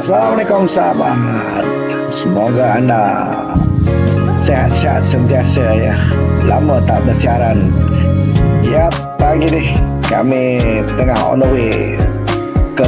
Assalamualaikum sahabat. Semoga anda sehat-sehat sentiasa ya. Lama tak bersiaran. Ya, pagi ni kami tengah on the way ke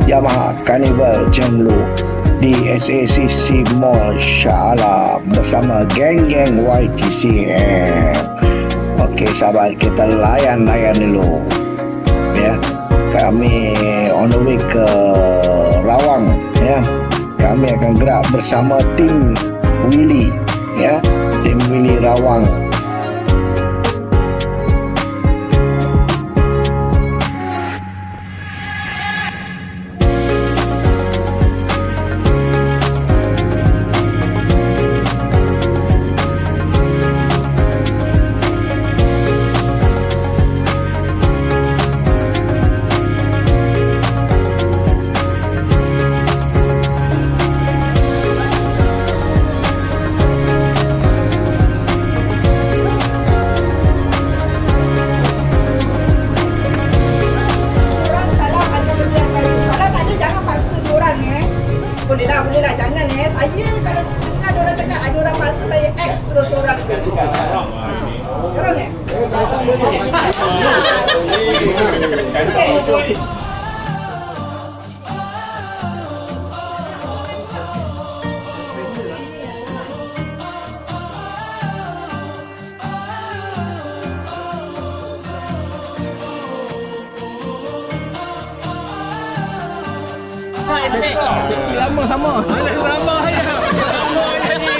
Yamaha Carnival Jemlu di SACC Mall Shah Alam bersama geng-geng YTCM. Okey sahabat, kita layan dulu ya. Kami on the way ke Rawang ya. Kami akan gerak bersama tim Willy ya, tim Willy Rawang. Boleh lah, jangan saya kalau dengar diorang cakap ada orang palsu, saya X terus orang tu. Terus okey. Lama sama. Lama ya. Lama aja ni.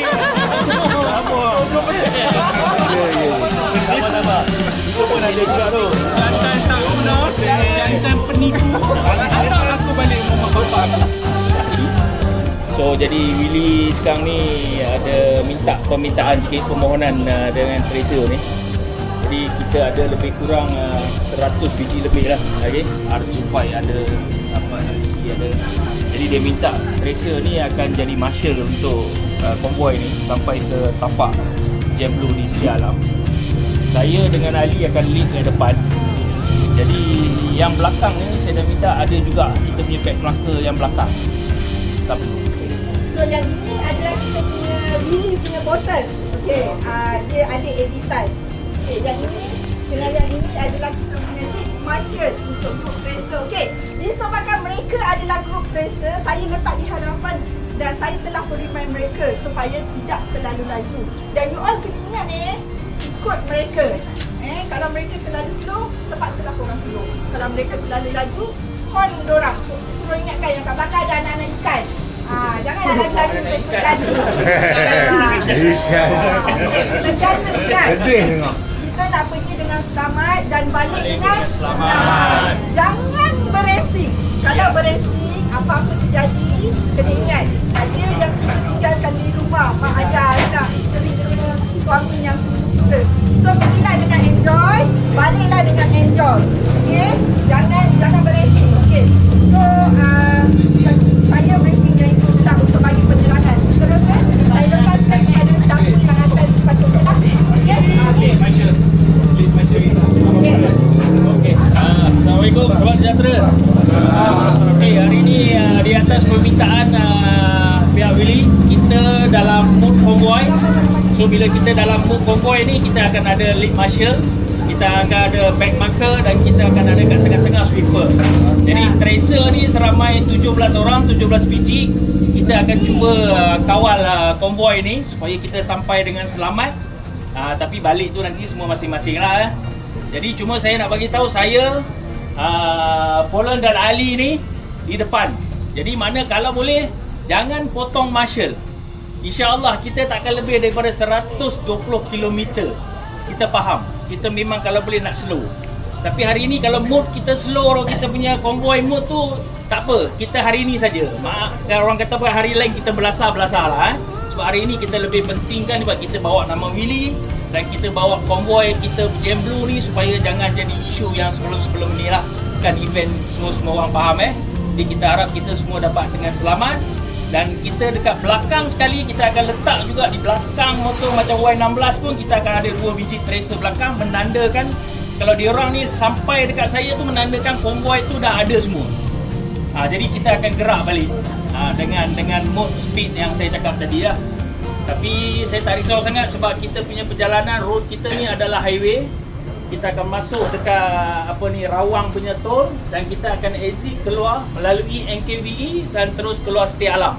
Lama. Lama. Itu pun ada juga tu. Jantan tak guna, jantan penipu. Anak aku balik rumah bapak. So jadi Willy sekarang ni ada minta permintaan sikit permohonan dengan Tracer ni. Jadi kita ada lebih kurang 100 biji lebih lah. Okey. R25 ada apa nasi ada. Jadi dia minta Tracer ni akan jadi marshal untuk konvoi ni sampai ke tapak Jemlu di Shah Alam. Saya dengan Ali akan lead ke depan. Jadi yang belakang ni saya dah minta ada juga kita punya back marker yang belakang. So yang ini adalah kita punya Willy punya bosses. Okey, dia ada editan. Okey, yang ini dengan yang ini adalah kita punya lead marshal untuk group Tracer. Okey, disebabkan mereka adalah group Tracer, saya letak di hadapan dan saya telah remind mereka supaya tidak terlalu laju. Dan you all kena ingat ikut mereka. Kalau mereka terlalu slow, terpaksalah korang slow. Kalau mereka terlalu laju, horn dorang. Suruh ingatkan yang kat belakang ada anak-anak ikan. Janganlah laju-laju ikut tadi. Sentiasa ingat. Kita nak pergi dengan selamat dan balik dengan selamat. Jangan beresing. Kalau beresing, apa-apa terjadi, kena ingat ada yang kita tinggalkan di rumah, mak ayah, anak, isteri semua, suami yang tunggu kita. So pergilah dengan enjoy, baliklah dengan enjoy. Okey? Jangan beresing. Okey. So saya briefingnya itu tetap untuk bagi penerangan. Seterusnya saya lepaskan kepada siapa yang akan sepatutnya. Okey? Okey, Marshal. Please Marshal. Okey. Assalamualaikum, salam sejahtera. Okey, hari ini di atas permintaan pihak Willy, kita dalam mood konvoi. So bila kita dalam mood konvoi ni, kita akan ada lead marshal, kita akan ada back marker dan kita akan ada kat tengah-tengah sweeper. Jadi Tracer ni seramai 17 orang, 17 biji. Kita akan cuba kawal konvoi ni supaya kita sampai dengan selamat. Tapi balik tu nanti semua masing-masing lah. Jadi cuma saya nak bagi tahu saya, Poland dan Ali ni di depan. Jadi mana kalau boleh jangan potong marshal. InsyaAllah kita takkan lebih daripada 120 km. Kita faham. Kita memang kalau boleh nak slow. Tapi hari ni kalau mood kita slow, kita punya konvoi mood tu tak apa. Kita hari ni saja. Maaf kalau orang kata hari lain kita belasah-belasah lah. Sebab hari ni kita lebih pentingkan sebab kita bawa nama Willy dan kita bawa konvoi kita Jemlu ni supaya jangan jadi isu yang sebelum-sebelum ni lah. Kan event semua orang faham Jadi kita harap kita semua dapat dengan selamat. Dan kita dekat belakang sekali kita akan letak juga di belakang motor macam Y16 pun kita akan ada 2 biji Tracer belakang menandakan kalau diorang ni sampai dekat saya tu menandakan konvoi tu dah ada semua. Jadi kita akan gerak balik dengan mode speed yang saya cakap tadi lah. Tapi saya tak risau sangat sebab kita punya perjalanan road kita ni adalah highway. Kita akan masuk dekat Rawang punya tol dan kita akan exit keluar melalui NKVE dan terus keluar Setia Alam.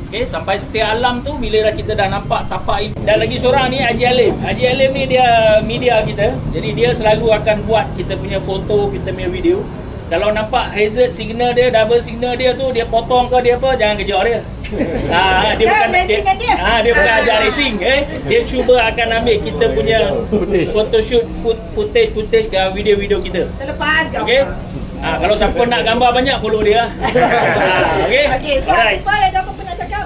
Okey, sampai Setia Alam tu bila kita dah nampak tapak dan lagi seorang ni Haji Alim. Haji Alim ni dia media kita. Jadi dia selalu akan buat kita punya foto, kita punya video. Kalau nampak hazard signal dia, double signal dia tu, dia potong ke dia apa, jangan kejar dia. Dia bukan dia bukan ajar racing, Dia cuba akan ambil kita punya photoshoot footage ke video-video kita. Terlepas gambar. Okey. Kalau siapa nak gambar banyak follow dia. Okey. Okey, so apa yang Abang pernah cakap?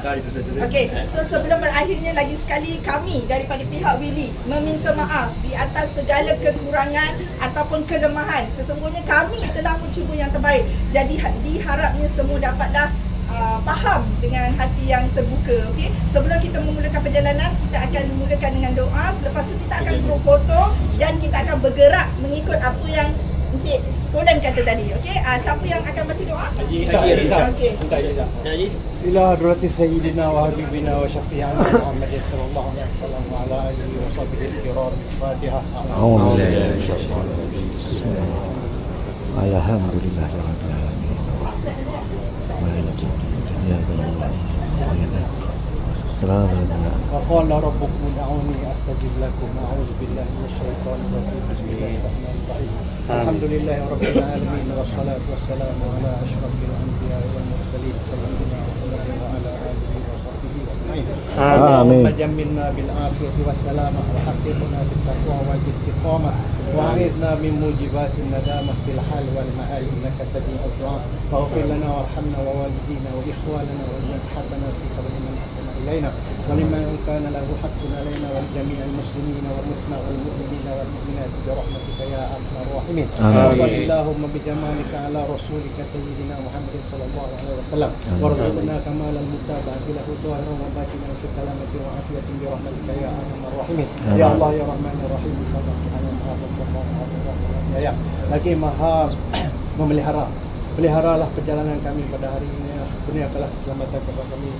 Okey, so sebelum berakhirnya lagi sekali kami daripada pihak Willy meminta maaf di atas segala kekurangan ataupun kelemahan. Sesungguhnya kami telah mencuba yang terbaik. Jadi diharapnya semua dapatlah faham dengan hati yang terbuka. Okey, sebelum kita memulakan perjalanan, kita akan mulakan dengan doa. Selepas itu kita akan berfoto dan kita akan bergerak mengikut apa yang Encik Roland kata tadi. Okey, siapa yang akan baca doa? Okey. Haji. إلى حضرة سيدنا وحبيبنا وشفيعنا محمد صلى الله عليه وسلم وعلى آله وصحبه الكرام. الفاتحة. أعوذ بالله من الشيطان الرجيم. بسم الله الحمد لله رب العالمين الرحمن مالك يوم الدين إياك نعبد وإياك نستعين صراط الذين وقال ربكم ادعوني أستجب لكم. أعوذ بالله من الشيطان الرجيم. بسم الله الرحمن الرحيم. الحمد لله رب العالمين والصلاة والسلام على أشرف الأنبياء والمرسلين سيدنا محمد وعلى آله وصحبه أجمعين. اللهم جملنا بالعافية والسلامة وحققنا بالتقوى والاستقامة وأعذنا من موجبات الندامة في الحال والمآل إنك سميع الدعاء. واغفر لنا وارحمنا ووالدينا وإخواننا ومن حبنا في قبل من أحسن إلينا ولمن كان له حق علينا ولجميع المسلمين والمسلمين والمؤمنين والمؤمنات برحمتك يا أرحم الراحمين. وصل اللهم بجمالك على رسولك سيدنا محمد صلى الله عليه وسلم وارزقنا كمال المتابعة له ظاهرا وباطنا في سلامة وعافية برحمتك يا أرحم الراحمين. يا الله يا رحمن الرحيم. Ya, lagi maha memelihara. Peliharalah perjalanan kami pada hari ini. Kurniakanlah keselamatan kepada kami.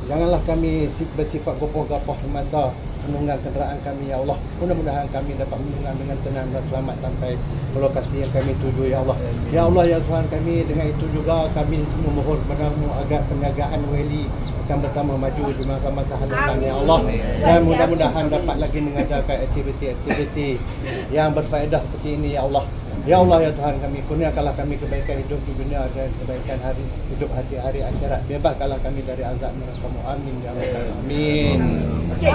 Janganlah kami bersifat gopoh-gopoh semasa menunggang kenderaan kami, ya Allah. Mudah-mudahan kami dapat menunggang dengan tenang dan selamat sampai ke lokasi yang kami tuju, ya Allah. Ya Allah, ya Tuhan kami, dengan itu juga kami memohon padamu agar perniagaan Weli akan bertambah maju di masa hadapan, ya Allah. Dan mudah-mudahan dapat lagi mengadakan aktiviti-aktiviti yang berfaedah seperti ini, ya Allah. Ya Allah, ya Tuhan kami, kurniakanlah kami kebaikan hidup di dunia dan kebaikan hidup hari akhirat. Bebaskanlah kami dari azab neraka-Mu. Amin ya rabbal alamin. Okey.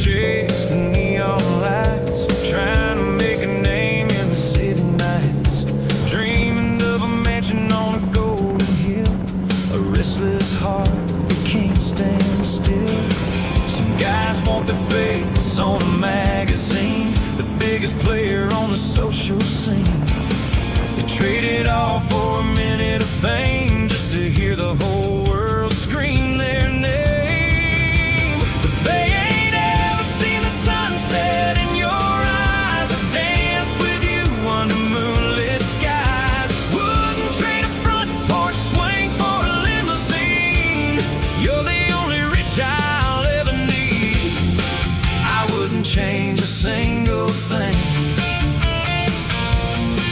Chase the neon lights, trying to make a name in the city nights. Dreaming of a mansion on a golden hill, a restless heart that can't stand still. Some guys want their face on a magazine, the biggest player on the social scene. They trade it all for a minute of fame just to hear the whole world scream their name. Change a single thing,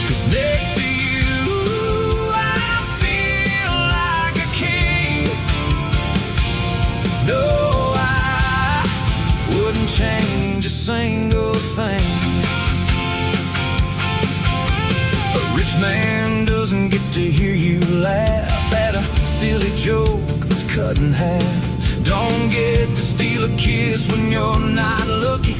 'cause next to you I feel like a king. No, I wouldn't change a single thing. A rich man doesn't get to hear you laugh at a silly joke that's cut in half. Don't get to steal a kiss when you're not looking,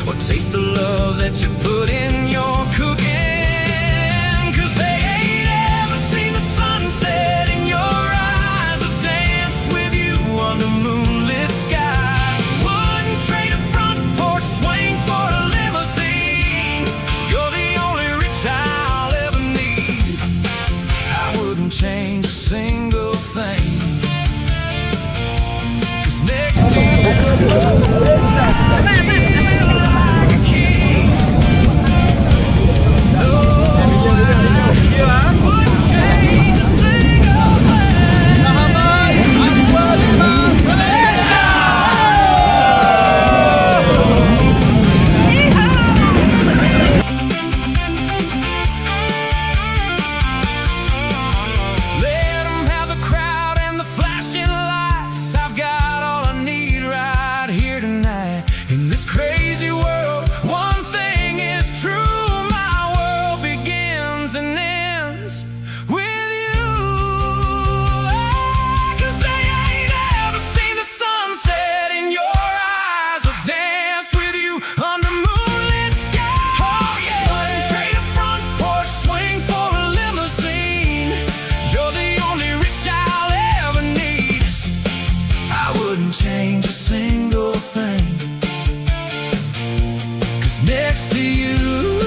or taste the love that you put in your cooking. 'Cause they ain't ever seen the sunset in your eyes, or danced with you under moonlit skies. Wouldn't next to you.